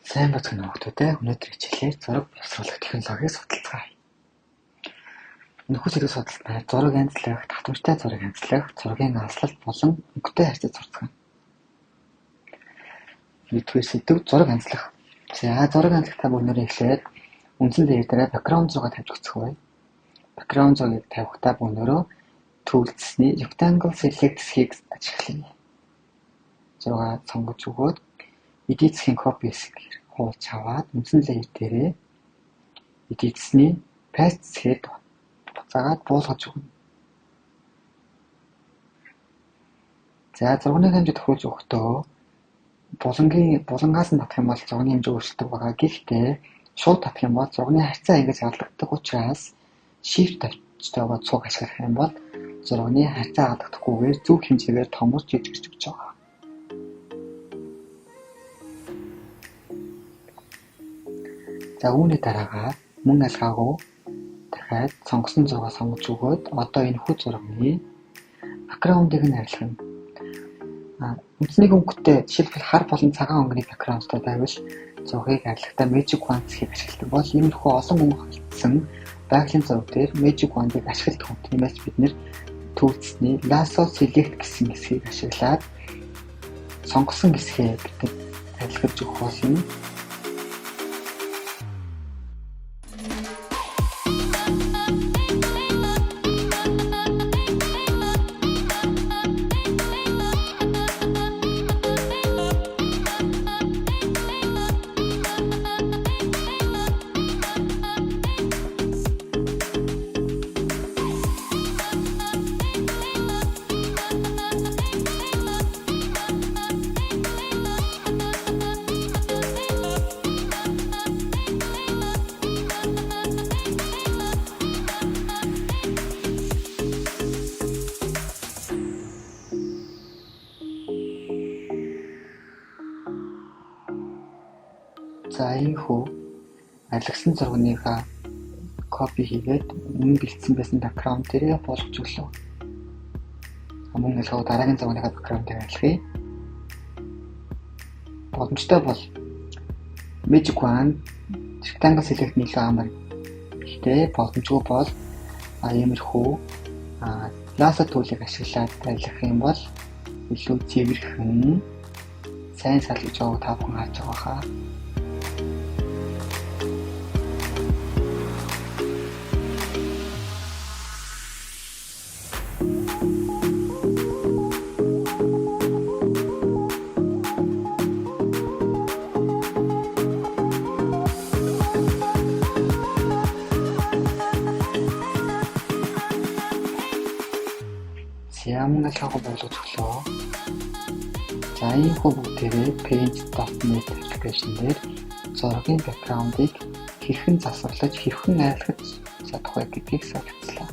Сайн бацхан нөхдөдөө өнөөдөр хичээлээр зураг боловсруулах технологиг судалцгаая. Энэхүү зэрэг судалснаар зураг анзлах, татамжтай зураг анзлах, зургийн алслалт болон өнгөтэй харьцаж сурцгаана. Нэгдүгээр сэдв зураг анзлах. За зураг анзлахтаа өнөөдөр эхлээд үндсэн дээр бэкграунд зураг тавьж өгцөх бай. Бэкграунд зургийг тавихтаа өнөөдөр төвлөсний rectangle select хэсгийг ажиглая. Зураг сонгож өгөөд эдит засгийн copy хэсгийг хуулж аваад үндсэн layer дээрээ эдитсний paste засгийг буцаагаад буулгаж өгнө. За зургийн хэмжээ тохиолж өгөхдөө булангаас нь татах юм бол зургийн хэмжээ өөрчлөлтөг байгаа. Гэхдээ шууд татах юм бол зургийн харьцаа ингэж алдагддаг учраас shift тавьчихтайгаа цуг ашиглах юм бол зургийн харьцаа алдагдахгүйгээр зөв хэмжээгээр томорч жижигч өгч байгаа. За үүний дараагаар мөн ялгаагүй дахиад сонгосон зураг сонгож өгөөд одоо энэ хүү зургийн бэкграундыг нь арилгана. Үндсний өнгөтэй жишээлбэл хар болон цагаан өнгөний бэкграундтай байвал зургийг арилгахдаа Magic Wand засгийг ашигладаг бол иймэрхүү олон өнгө холдсон байгалийн зураг дээр Magic Wand-ыг ашигладаг юм. Тиймээс бид нэр төвлөсний Lasso Select гэсэн хэсгийг ашиглаад сонгосон хэсгээ бид арилгаж өгөх болно. За ийхүү арилгасан зургийнхаа копи хийгээд мөн бэлдсэн байсан бэкграунд дээрээ болгож өглөө. Мөн ялгаагүй дараагийн зургийнхаа бэкграундыг арилгая. Боломжтой бол Magic Wand rectangle select нийлүү амар. Гэхдээ боломжгүй бол иймэрхүү Lasso tool-ыг ашиглаад арилгах юм бол илүү цэвэрхэн сайн салгаж байгааг та бүхэн харж байгаа хаа. Яман ялгаагүй болгож өглөө. За ийхүү бүгдээрээ paint.net аппликейшн дээр зургийн бэкграундыг хэрхэн засварлаж, хэрхэн арилгаж чадах вэ гэдгийг суралцлаа.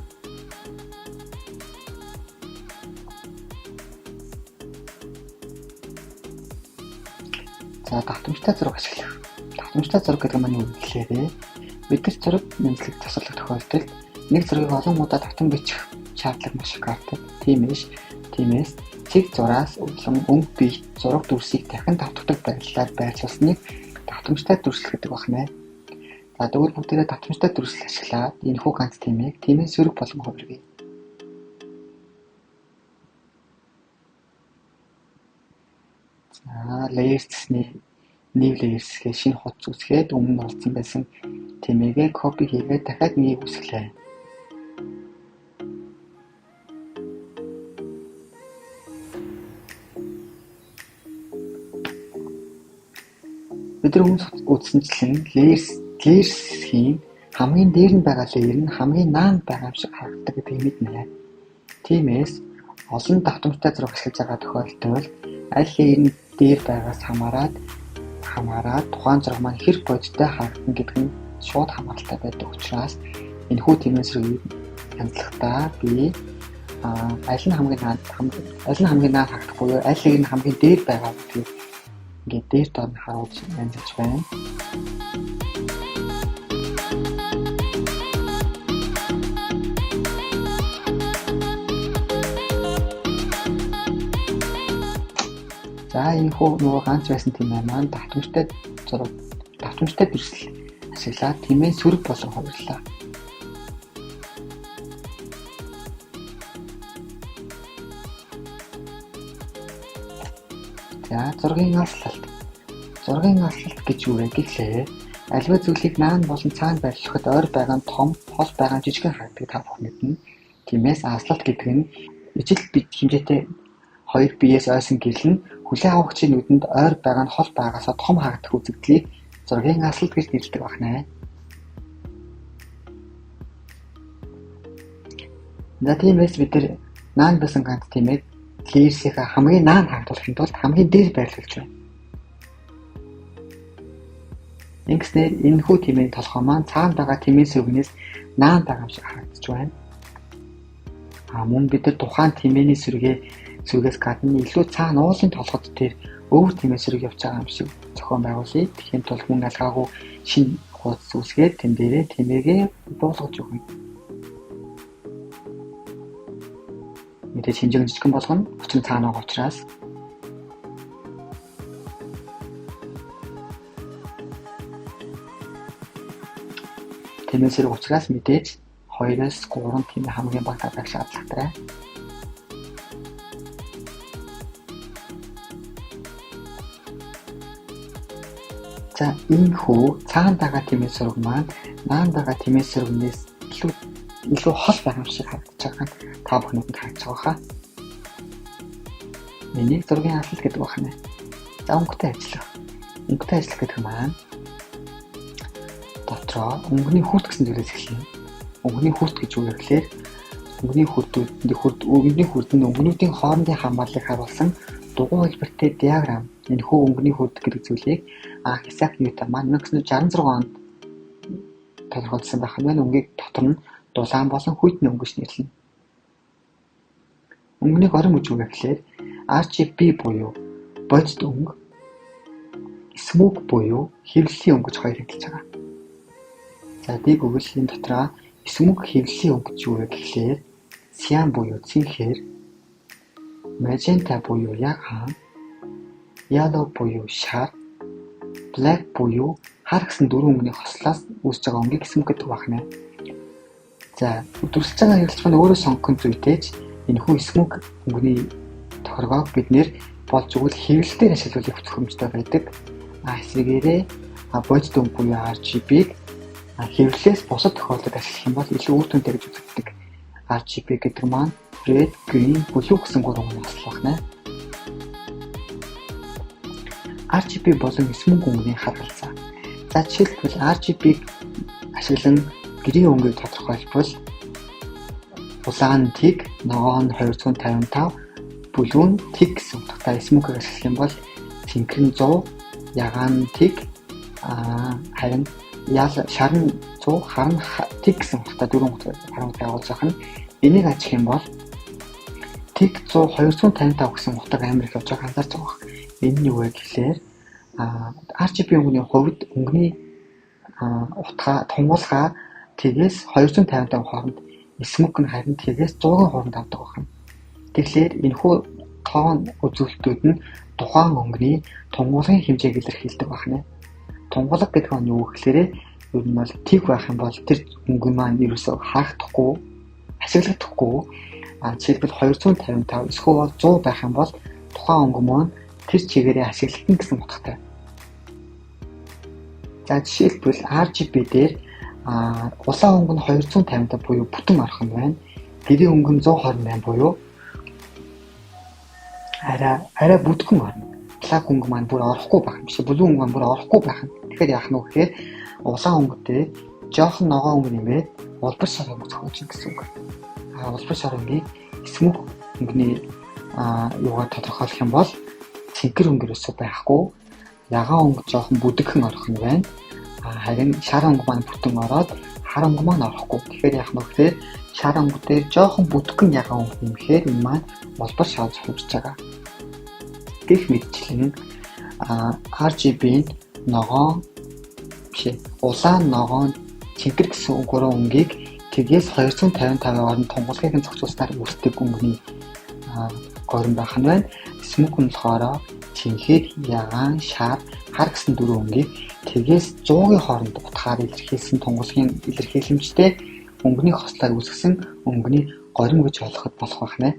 За татамжтай зураг ашиглах. Татамжтай зураг гэдэг нь юу гэхээр бид нар зураг мэдлэг засварлах тохиолдолд нэг зургийг олон удаа татан бичих шаардлага маш их гардаг. Тиймээс цэг зураас улам өнгө бий зураг дүрсийг дахин давтагдах байдлаар байрлуулсныг татамжтай дүрслэл гэдэг байна. За тэгвэл бүгдээрээ татамжтай дүрслэл ашиглаад энэхүү ганц темийг тиймээс сөрөг болон хувиргая. За layers-ний new layers-гээ шинэ хуудас үүсгээд өмнө болсон байсан темийгээ copy хийгээд дахиад нэг үүсгэлээ. Бид нар үзсэнчлэн layers-ийн хамгийн дээр нь байгаа layer нь хамгийн наанд байгаа юм шиг харагддаг гэдгийг мэднэ. Тиймээс олон давтамжтай зураг ашиглаж байгаа тохиолдолд аль layer нь дээр байгаас хамаараад тухайн зураг маань хэр бодиттой харагдана гэдэг нь шууд хамааралтай байдаг учраас энэхүү тиймээс хяндлахдаа би аль нь хамгийн наанд харагдахгүй юу, аль layer нь хамгийн дээр байгаа гэдгийг ингээд дээр доор нь харуулж анзаарч байна. За энэ хүү нөгөө ганц байсан тэмээ маань давтамжтай дүрслэл ашиглаад тэмээ сөрөг болон хувирлаа. За зургийн алслалт. Зургийн алслалт гэж юу вэ гэхлээр аливаа зүйлийг наан болон цаана байрлахад ойр байгаа нь том, хол байгаа нь жижигхэн харагддаг та бүхэнд нь. Тиймээс алслалт гэдэг нь ижил бит хэмжээтэй хоёр биеэс ойсон гэрэл нь хүлээн авагчийн нүдэнд ойр байгаа нь хол багаасаа том харагдах үзэгдлийг зургийн алслалт гэж нэрлэдэг байна. За тиймээс бид нар наан байсан ганц тиймээ лейерсийнхаа хамгийн наан хаагуулахын тулд хамгийн дээр байрлуулж байна. Ингэснээр энэхүү тэмээний толгой маань цаана байгаа тэмээ сүргнээс наан байгаа юм шиг харагдаж байна. Мөн бид нар тухайн тэмээний сүргээс гадна илүү цаана уулын толгойд дээр өөр тэмээ сүрэг явж байгаа юм шиг зохион байгуулъя. Тэгхийн тулд мөн алгаагүй шинэ хуудас үүсгээд тэн дээрээ тэмээгээ буулгаж өгнө. Мэдээж хэмжээ жижигхэн болгоно. Учир нь цаана байгаа учраас тэмээ сүрэг учраас мэдээж 2-3 тэмээ хамгийн бага татах шаардлагатай. За энэ хүү цаана байгаа тэмээ сүрэг маань наан байгаа тэмээ сүргнээс илүү хол байгаа юм шиг харагдаж байгаа нь та бүхэнд харагдаж байгаа хаа. Энийг зургийн алслалт гэдэг байна. За өнгөтэй ажиллах. Өнгөтэй ажиллах гэдэг маань дотроо өнгөний хүрт гэсэн зүйлээс эхэлнэ. Өнгөний хүрт гэж юу гэхээр өнгөний хүрд нь өнгөнүүдийн хоорондын хамгааллыг харуулсан дугуй хэлбэртэй диаграм. Энэхүү өнгөний хүрд гэдэг зүйлийг Исаак Ньютон маань 1966 онд тодорхойлсон байх нь өнгийг дотор нь дулаан болон хүйтний өнгө гэж нэрлэнэ. Өнгөний орон үж юу гэхээр RGB буюу бодит өнгө, smoke буюу хэвлэлийн өнгө гэж хоёр хэвлэж байгаа. За дэг өгөл энэ дотроо smoke хэвлэлийн өнгө гэж юу вэ гэхээр cyan буюу цэнхэр, magenta буюу ягаан, yellow буюу шар, black буюу хар гэсэн дөрвөн өнгөний хослоос үүсэж байгаа өнгийг smoke гэдэг байна. За дүрсэлж байгаа хэрэглэж байгаа өөрөө сонгох зүйтэйч энэхүү smoke өнгөний тохиргоог бид нэр болж өгвөл хэвлэлээр ашиглуулах төхөөрөмжтэй байдаг. Эсвэгээрээ бодит өнгө буюу RGB-г хэвлэлээс бусад тохиолдолд ашиглах юм бол илүү үр дүнтэй гэж үзэгддэг. RGB гэдэг маань red, green, blue гэсэн гурван өнгөний хослол байна. RGB болон smoke өнгөний харгалзаа. За жишээлбэл RGB-г ашиглан гэрийн өнгөийг тодорхойлбол улаан тиг, ногоо нь 255, blue нь тиг гэсэн утгатай smoke-ыг ашиглах юм бол цэнхэр нь 100, ягаан нь тиг, харин шар нь 100, харин тиг гэсэн утгатай дөрвөн утгыг агуулж байгаа нь энийг ажих юм бол тиг 100, 255 гэсэн утга амар их явж байгааг анзаарч байгаа. Энэ нь юу вэ гэхээр RGB өнгөний хувьд өнгөний утга тунгуулгаа тэгээс 255 хооронд smoke нь харин тэгээс 100-ын хооронд авдаг байна. Тэгэхээр энэхүү тоон үзүүлэлтүүд нь тухайн өнгөний тунгуулгын хэмжээг илэрхийлдэг байна. Тунгуулга гэдэг нь юу гэхээр ер нь бол тиг байх юм бол тэр өнгө маань ерөөсөө хаагдахгүй, ашиглагдахгүй. Жишээлбэл 255 эсвэл 100 байх юм бол тухайн өнгө маань тэр чигээрээ ашиглагдана гэсэн утгатай. За жишээлбэл RGB дээр улаан өнгө нь 255 буюу бүтэн орох юм байна. Гэрийн өнгө нь 128 буюу арай бүтгэн орно. Black өнгө маань бүр орохгүй байх юм шиг, blue өнгө маань бүр орохгүй байх юм. Тэгэхээр яах нь вэ гэхээр улаан өнгөтэй жоохон ногоон өнгө нэмээд улбар шар өнгө зохиолж гэсэн үг. Улбар шар өнгөийг smoke өнгөний юугаар тодорхойлох юм бол цэнхэр өнгө ерөөсөө байхгүй, ягаан өнгө жоохон бүдгхэн орох нь байна. Харин шар өнгө маань бүтэн ороод хар өнгө маань орохгүй. Тэгэхээр яах нь вэ гэхээр шар өнгө дээр жоохон бүдгхэн ягаан өнгө нэмэхээр энэ маань улбар шар зохиолж байгаа. Гэх мэтчлэн RGB-ийн ногоон улаан ногоон цэнхэр гэсэн гурван өнгийг тэгээс 255 орнд тунгуулгыг нь зохицуулснаар үүсдэг өнгөний горин байх нь байна. Smoke нь болохоор чинхэд, ягаан, шар, хар гэсэн 4 өнгийг тэгээс 100-ийн хооронд утгаар илэрхийлсэн тунгалгийн илэрхийлэмжтэй өнгөний хослоор үүсгэсэн өнгөний горим гэж ойлгоход болох байна.